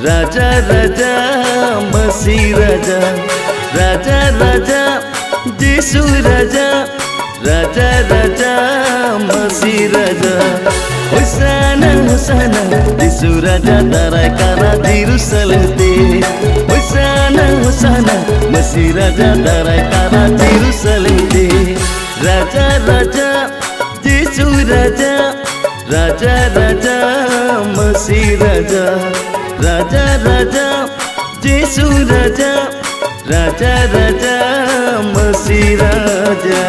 Raja Raja Masih Raja Raja Raja Yeshu Raja Raja Raja Masih Raja Hosana Hosana Yesu Raja tarai kana Jerusalem te Hosana Hosana Masih Raja tarai kana Jerusalem te Raja Raja Yesu Raja Raja Raja Masih Raja Raja Raja Yesu Raja Raja Raja Masih Raja